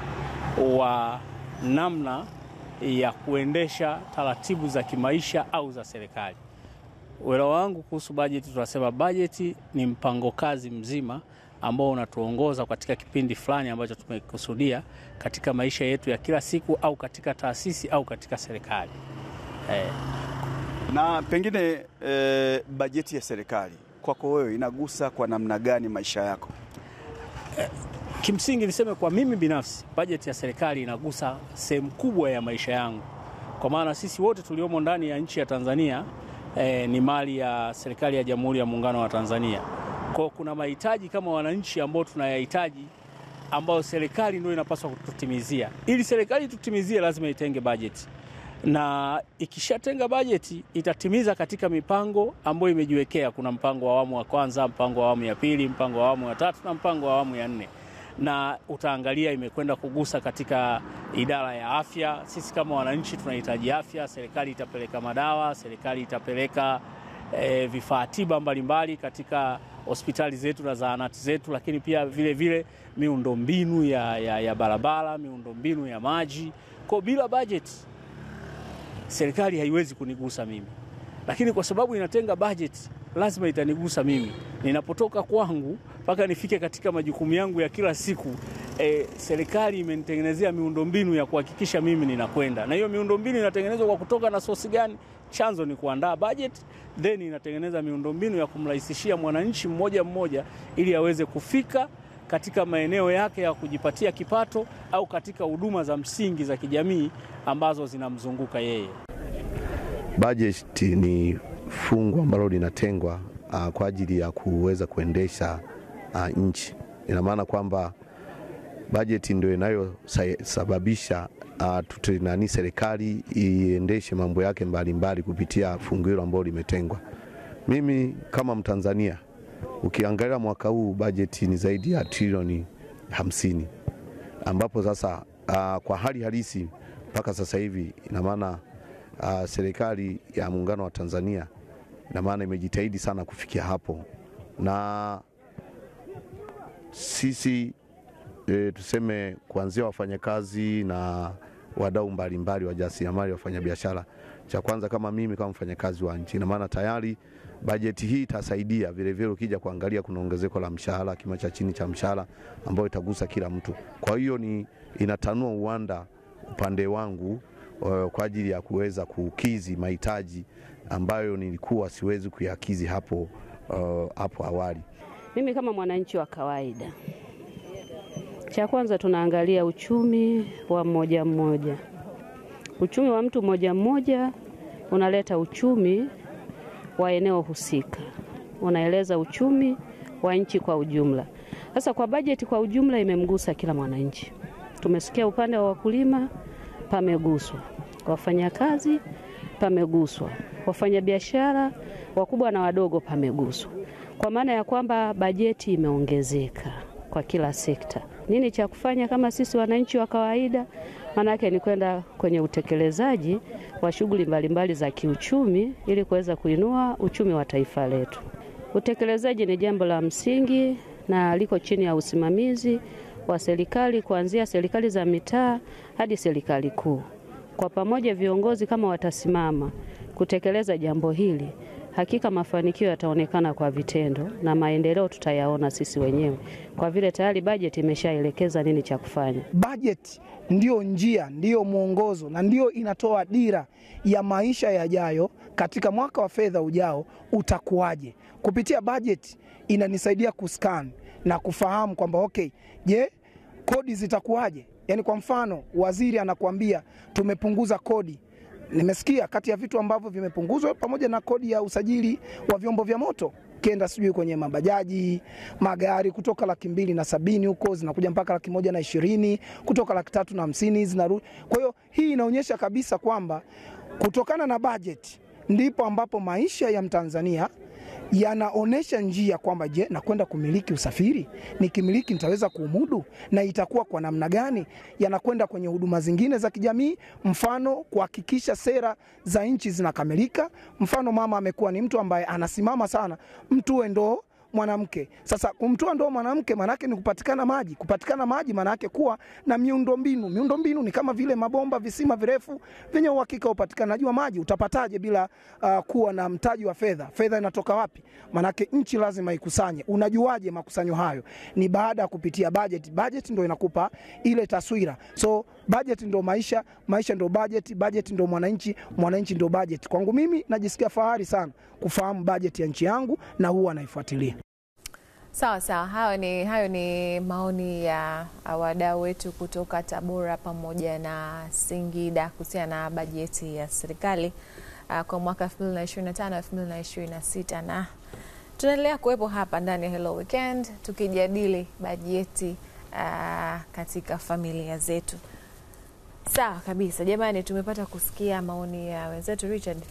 wa namna ya kuendesha taratibu za kimaisha au za serikali. Uelewa wangu kuhusu bajeti, tunasema bajeti ni mpango kazi mzima ambao unatuongoza katika kipindi fulani ambacho tumekusudia katika maisha yetu ya kila siku au katika taasisi au katika serikali. Na pengine bajeti ya serikali kwako wewe inagusa kwa namna gani maisha yako? Kimsingi niseme kwa mimi binafsi bajeti ya serikali inagusa sehemu kubwa ya maisha yangu, kwa maana sisi wote tuliomo ndani ya nchi ya Tanzania ni mali ya serikali ya Jamhuri ya Muungano wa Tanzania. Kwa kuna mahitaji kama wananchi ambao tunayahitaji ambao serikali ndio inapaswa kututimizia. Ili serikali tutimizie lazima itenge bajeti. Na ikishatenga bajeti itatimiza katika mipango ambayo imejiwekea. Kuna mpango wa awamu ya kwanza, mpango wa awamu ya pili, mpango wa awamu ya tatu na mpango wa awamu ya 4. Na utaangalia imekwenda kugusa katika idara ya afya. Sisi kama wananchi tunahitaji afya, serikali itapeleka madawa, serikali itapeleka vifaa tiba mbalimbali katika hospitali zetu na zahanati zetu, lakini pia vile miundombinu ya barabara, miundombinu ya maji. Kwa bila bajeti serikali haiwezi kunigusa mimi. Lakini kwa sababu inatenga bajeti lazima itanigusa mimi. Ninapotoka kwangu mpaka nifike katika majukumu yangu ya kila siku, serikali imenitengenezea miundombinu ya kuhakikisha mimi ninakwenda. Na hiyo miundombinu inatengenezwa kwa kutoka na sosi gani? Chanzo ni kuandaa budget, then inatengeneza miundombinu ya kumrahisishia mwananchi mmoja mmoja ili aweze kufika katika maeneo yake ya kujipatia kipato au katika huduma za msingi za kijamii ambazo zinamzunguka yeye. Budget ni fungu ambalo linatengwa kwa ajili ya kuweza kuendesha nchi. Ina maana kwamba budget ndio inayosababisha serikali iendeshe mambo yake mbalimbali kupitia fungu hilo ambalo limetengwa. Mimi kama Mtanzania, ukiangalia mwaka huu budget ni zaidi ya trilioni 50, ambapo sasa kwa hali halisi mpaka sasa hivi ina maana serikali ya Muungano wa Tanzania ina maana imejitahidi sana kufikia hapo, na sisi tuseme kuanzia wafanyakazi na wadau mbalimbali, wajasiriamali, wafanyabiashara, cha kwanza kama mimi kama mfanyakazi wa nchi, ina maana tayari bajeti hii itasaidia vile vile. Ukija kuangalia kuna ongezeko la mshahara, kima cha chini cha mshahara ambao itagusa kila mtu. Kwa hiyo inatanua uwanda upande wangu kwa ajili ya kuweza kukizi mahitaji ambayo nilikuwa siwezi kuyakizi hapo awali. Mimi kama mwananchi wa kawaida, cha kwanza tunaangalia uchumi wa mmoja mmoja. Uchumi wa mtu mmoja mmoja unaleta uchumi wa eneo husika, unaeleza uchumi wa nchi kwa ujumla. Sasa kwa bajeti kwa ujumla imemgusa kila mwananchi. Tumesikia upande wa wakulima pameguswa, wafanyakazi pameguswa, wafanyabiashara wakubwa na wadogo pameguswa, kwa maana ya kwamba bajeti imeongezeka kwa kila sekta. Nini cha kufanya kama sisi wananchi wa kawaida? Maana yake ni kwenda kwenye utekelezaji wa shughuli mbalimbali za kiuchumi ili kuweza kuinua uchumi wa taifa letu. Utekelezaji ni jambo la msingi na liko chini ya usimamizi wa serikali, kuanzia serikali za mitaa hadi serikali kuu. Kwa pamoja viongozi kama watasimama kutekeleza jambo hili, hakika mafanikio yataonekana kwa vitendo na maendeleo tutayaona sisi wenyewe, kwa vile tayari bajeti imeshaelekeza nini cha kufanya. Bajeti ndio njia, ndio mwongozo na ndio inatoa dira ya maisha yajayo katika mwaka wa fedha ujao utakuwaje. Kupitia bajeti inanisaidia kuscan na kufahamu kwamba je, kodi zitakuwaje? Yaani kwa mfano waziri anakuambia tumepunguza kodi. Nimesikia kati ya vitu ambavyo vimepunguzwa pamoja na kodi ya usajili wa vyombo vya moto. Kenda sijui kwenye mabajaji, magari kutoka 270,000 huko zinakuja mpaka 120,000, kutoka 350,000 zinarudi. Kwa hiyo hii inaonyesha kabisa kwamba kutokana na bajeti ndipo ambapo maisha ya Mtanzania yanaonesha njia kwamba je, nakwenda kumiliki usafiri? Nikimiliki nitaweza kuumudu na itakuwa kwa namna gani? Yanakwenda kwenye huduma zingine za kijamii, mfano kuhakikisha sera za nchi zinakamilika. Mfano mama amekuwa ni mtu ambaye anasimama sana mtu ndo mwanamke. Sasa kumtoa ndoo mwanamke manake ni kupatikana maji. Kupatikana maji manake kuwa na miundombinu. Miundombinu ni kama vile mabomba, visima virefu vyenye uhakika upatikanaji wa maji. Utapataje bila kuwa na mtaji wa fedha? Fedha inatoka wapi? Manake nchi lazima ikusanye. Unajuaje makusanyo hayo? Ni baada ya kupitia budget. Budget ndio inakupa ile taswira. So budget ndio maisha, maisha ndio budget, budget ndio mwananchi, mwananchi ndio budget. Kwangu mimi najisikia fahari sana kufahamu budget ya nchi yangu na huwa naifuatilia. Sawa sawa, hayo ni maoni ya wadau wetu kutoka Tabora pamoja na Singida kuhusiana na bajeti ya serikali kwa mwaka 2025-2026, na tunaendelea kuwepo hapa ndani ya Hello Weekend tukijadili bajeti katika familia zetu. Sawa kabisa jamani, tumepata kusikia maoni ya wenzetu Richard.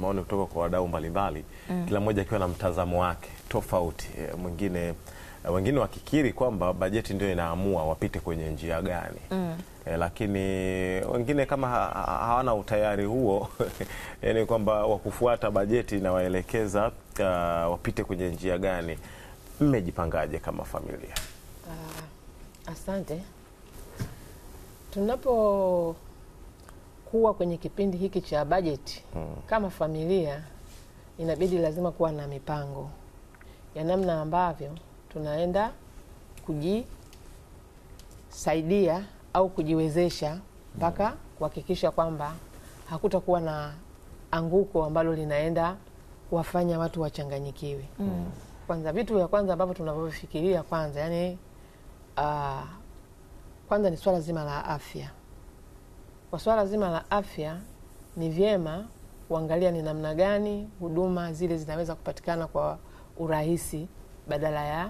Maoni kutoka kwa wadau mbalimbali, kila mmoja akiwa na mtazamo wake tofauti. Wengine wakikiri kwamba bajeti ndio inaamua wapite kwenye njia gani. Lakini wengine kama hawana utayari huo yani kwamba wakufuata bajeti na waelekeza wapite kwenye njia gani. Mmejipangaje kama familia? Asante. Tunapokuwa kwenye kipindi hiki cha bajeti kama familia, inabidi lazima kuwa na mipango ya namna ambavyo tunaenda kujisaidia au kujiwezesha mpaka kuhakikisha kwamba hakutakuwa na anguko ambalo linaenda kuwafanya watu wachanganyikiwe. Kwanza vitu vya kwanza ambavyo tunavyofikiria kwanza, yani kwanza ni swala zima la afya. Kwa swala zima la afya ni vyema kuangalia ni namna gani huduma zile zinaweza kupatikana kwa urahisi badala ya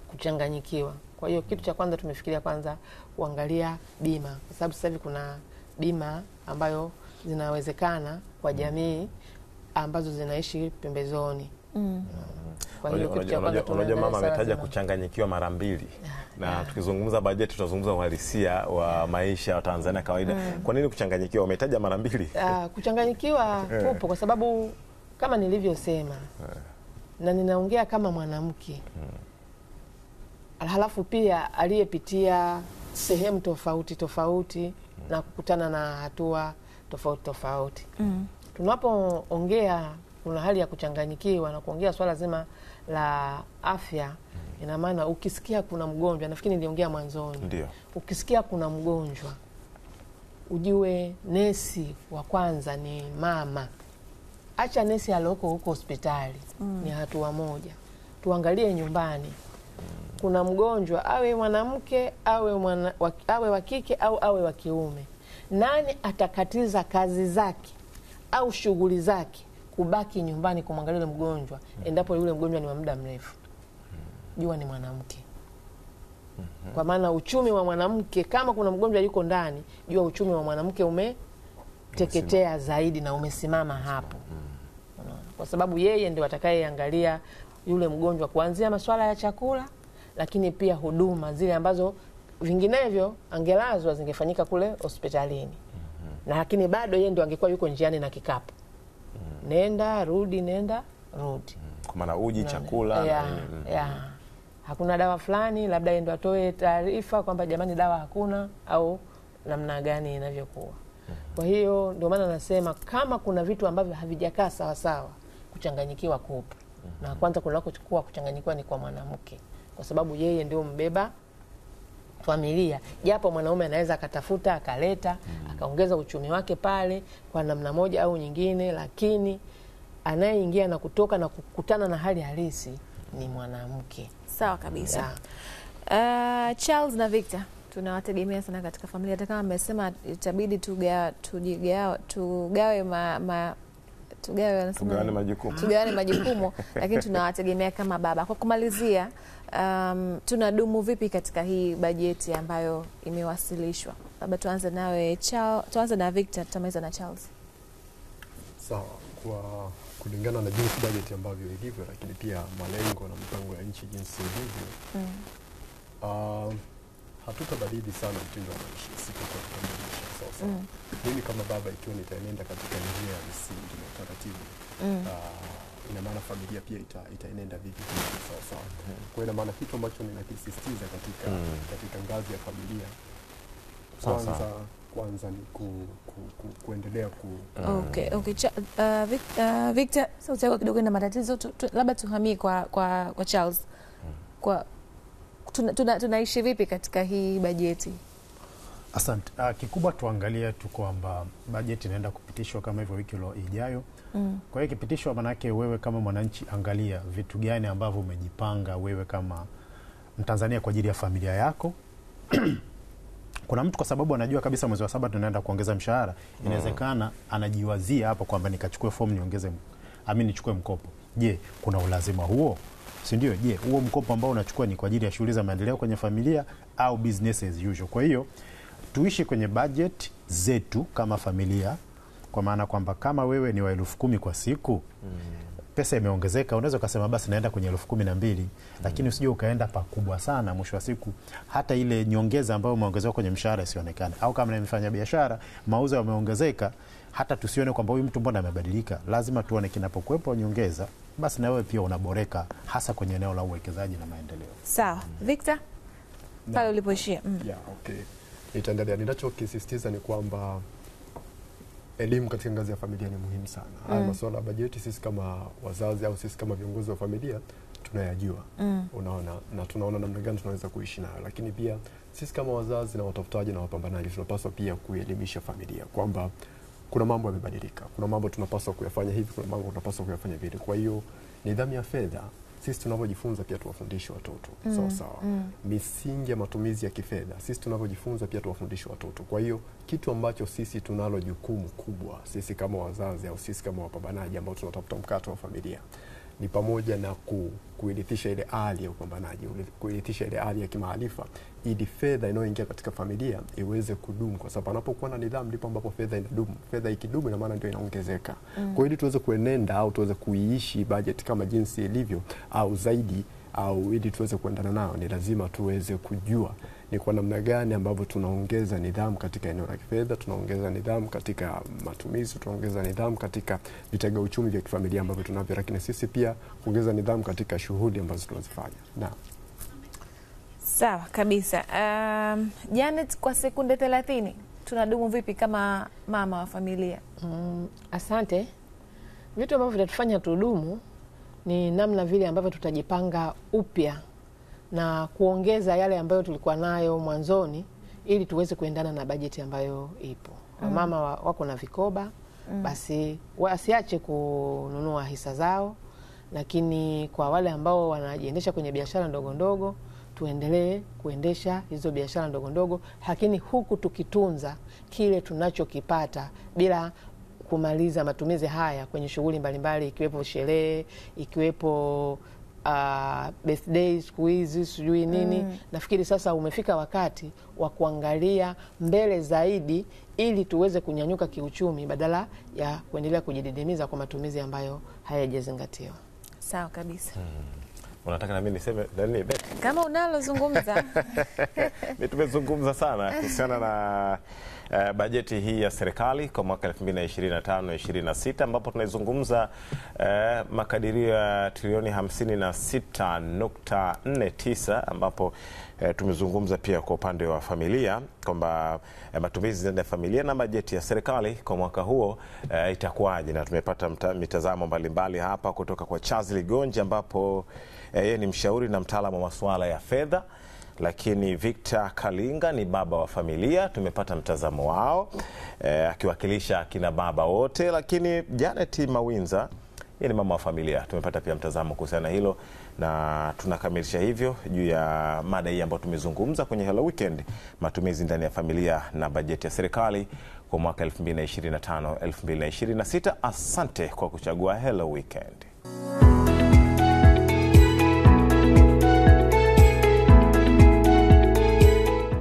kuchanganyikiwa. Kwa hiyo kitu cha kwanza tumefikiria kwanza kuangalia bima, kwa sababu sasa hivi kuna bima ambayo zinawezekana kwa jamii ambazo zinaishi pembezoni. Kwa hiyo kitu cha kwanza unajua mama ametaja kuchanganyikiwa mara mbili. Na tukizungumza bajeti tunazungumza uhalisia wa maisha ya Tanzania kawaida. Kwa nini kuchanganyikiwa? Umetaja mara mbili. Kuchanganyikiwa kupo kwa sababu kama nilivyosema na ninaongea kama mwanamke. Halafu pia aliyepitia sehemu tofauti tofauti na kukutana na hatua tofauti tofauti. Tunapoongea kuna hali ya kuchanganyikiwa na kuongea swala zima la afya, ina maana ukisikia kuna mgonjwa, nafikiri niliongea mwanzoni. Ndio. Ukisikia kuna mgonjwa, ujue nesi wa kwanza ni mama. Acha nesi aloko huko hospitali, ni hatua moja. Tuangalie nyumbani. Kuna mgonjwa, awe mwanamke, awe wa kike au awe wa kiume. Nani atakatiza kazi zake au shughuli zake kubaki nyumbani kumwangalia yule mgonjwa endapo yule mgonjwa ni wa muda mrefu? Jua ni mwanamke. Kwa maana uchumi wa mwanamke, kama kuna mgonjwa yuko ndani, jua uchumi wa mwanamke umeteketea zaidi na umesimama hapo. Kwa sababu yeye ndio atakayeangalia yule mgonjwa kuanzia masuala ya chakula, lakini pia huduma zile ambazo vinginevyo angelazwa zingefanyika kule hospitalini. Na lakini bado yeye ndio angekuwa yuko njiani na kikapu. Nenda rudi, nenda rudi. Kwa maana uji chakula hakuna dawa fulani, labda yeye ndio atoe taarifa kwamba jamani dawa hakuna au namna gani inavyokuwa. Kwa hiyo ndio maana nasema kama kuna vitu ambavyo havijakaa sawa sawa, kuchanganyikiwa kupo. Na kwanza kunakochukua kuchanganyikiwa ni kwa mwanamke, kwa sababu yeye ndio mbeba familia. Japo mwanaume anaweza akatafuta, akaleta, akaongeza uchumi wake pale kwa namna moja au nyingine, lakini anayeingia na kutoka na kukutana na hali halisi ni mwanamke. Sawa kabisa. Charles na Victor, tunawategemea sana katika familia. Hata kama amesema itabidi tugawane majukumu lakini tunawategemea kama baba. Kwa kumalizia, tunadumu vipi katika hii bajeti ambayo imewasilishwa? Labda tuanze nawe tuanze na Victor, tutamaliza na Charles. Sawa, kwa kulingana na jinsi bajeti ambavyo ilivyo, lakini pia malengo na mpango ya nchi jinsi ilivyo, hatutabadili sana mtindo wa maisha siku kwa kubadilisha sasa. Mimi kama baba, ikiwa nitaenenda katika njia ya msingi na taratibu, ina maana familia pia itaenenda vipi sasa. Kwa ina maana kitu ambacho ninakisisitiza katika ngazi ya familia kwanza ni kuendelea Victor, sauti yako kidogo ina matatizo, labda tuhamie kwa Charles. Tunaishi vipi katika hii bajeti? Asante. Kikubwa tuangalie tu kwamba bajeti inaenda kupitishwa kama hivyo wiki ijayo. Kwa hiyo ikipitishwa, manake wewe kama mwananchi angalia vitu gani ambavyo umejipanga wewe kama Mtanzania kwa ajili ya familia yako. Kuna mtu kwa sababu anajua kabisa mwezi wa 7 tunaenda kuongeza mshahara, inawezekana anajiwazia hapo kwamba nikachukue fomu nichukue mkopo. Je, kuna ulazima huo? Si ndio? Je, huo mkopo ambao unachukua ni kwa ajili ya shughuli za maendeleo kwenye familia au business as usual? Kwa hiyo tuishi kwenye budget zetu kama familia, kwa maana kwamba kama wewe ni wa 10,000 kwa siku, pesa imeongezeka, unaweza kusema basi naenda kwenye 12,000, lakini usije ukaenda pakubwa sana, mwisho wa siku hata ile nyongeza ambayo umeongezewa kwenye mshahara isionekane. Au kama nimefanya biashara, mauzo yameongezeka, hata tusione kwamba huyu mtu mbona amebadilika. Lazima tuone kinapokuwepo nyongeza, basi na wewe pia unaboreka, hasa kwenye eneo la uwekezaji na maendeleo. Sawa. Victor, pale ulipoishia. Okay. Nitaendelea. Ninachokisisitiza ni kwamba elimu katika ngazi ya familia ni muhimu sana. Haya masuala ya bajeti sisi kama wazazi au sisi kama viongozi wa familia tunayajua. Unaona, na tunaona namna gani tunaweza kuishi nayo, lakini pia sisi kama wazazi na watafutaji na wapambanaji tunapaswa pia kuelimisha familia kwamba kuna mambo yamebadilika, kuna mambo tunapaswa kuyafanya hivi, kuna mambo tunapaswa kuyafanya vile. Kwa hiyo nidhamu ya fedha sisi tunavyojifunza pia tuwafundishe watoto sawa. Misingi ya matumizi ya kifedha sisi tunavyojifunza pia tuwafundishe watoto. Kwa hiyo kitu ambacho sisi tunalo jukumu kubwa sisi kama wazazi au sisi kama wapambanaji ambao tunatafuta mkato wa familia ni pamoja na kuirithisha ile hali ya upambanaji, kuirithisha ile hali ya kimaarifa ili fedha inayoingia katika familia iweze kudumu, kwa sababu anapokuwa na nidhamu ndipo ambapo fedha inadumu. Fedha ikidumu ina maana ndio inaongezeka. Kwa hiyo ili tuweze kuenenda au tuweze kuiishi budget kama jinsi ilivyo au zaidi, au ili tuweze kuendana nao, ni lazima tuweze kujua ni kwa namna gani ambavyo tunaongeza nidhamu katika eneo la kifedha, tunaongeza nidhamu katika matumizi, tunaongeza nidhamu katika vitega uchumi vya kifamilia ambavyo tunavyo, lakini sisi pia kuongeza nidhamu katika shughuli ambazo tunazifanya. Na sawa kabisa. Janet, kwa sekunde 30 tunadumu vipi kama mama wa familia? Asante. Vitu ambavyo vinatufanya tudumu ni namna vile ambavyo tutajipanga upya na kuongeza yale ambayo tulikuwa nayo mwanzoni ili tuweze kuendana na bajeti ambayo ipo. Mama wako na vikoba, basi wasiache kununua hisa zao, lakini kwa wale ambao wanajiendesha kwenye biashara ndogo ndogo, tuendelee kuendesha hizo biashara ndogo ndogo, lakini huku tukitunza kile tunachokipata bila kumaliza matumizi haya kwenye shughuli mbalimbali, ikiwepo sherehe, ikiwepo birthday siku hizi sijui nini. Nafikiri sasa umefika wakati wa kuangalia mbele zaidi ili tuweze kunyanyuka kiuchumi badala ya kuendelea kujididimiza kwa matumizi ambayo hayajazingatiwa. Sawa kabisa. Unataka na mimi niseme nani bet? Kama unalozungumza. Mimi tumezungumza sana kuhusiana na bajeti hii ya serikali kwa mwaka 2025-26 ambapo tunaizungumza makadirio ya trilioni 56.49 ambapo tumezungumza pia kwa upande wa familia kwamba matumizi ya familia na bajeti ya serikali kwa mwaka huo itakuwaje, na tumepata mitazamo mbalimbali hapa kutoka kwa Charles Ligonja ambapo yeye ni mshauri na mtaalamu wa masuala ya fedha, lakini Victor Kalinga ni baba wa familia. Tumepata mtazamo wao akiwakilisha kina baba wote, lakini Janet Mawinza yeye ni mama wa familia. Tumepata pia mtazamo kuhusiana hilo, na tunakamilisha hivyo juu ya mada hii ambayo tumezungumza kwenye Hello Weekend, matumizi ndani ya familia na bajeti ya serikali kwa mwaka 2025-2026. Asante kwa kuchagua Hello Weekend.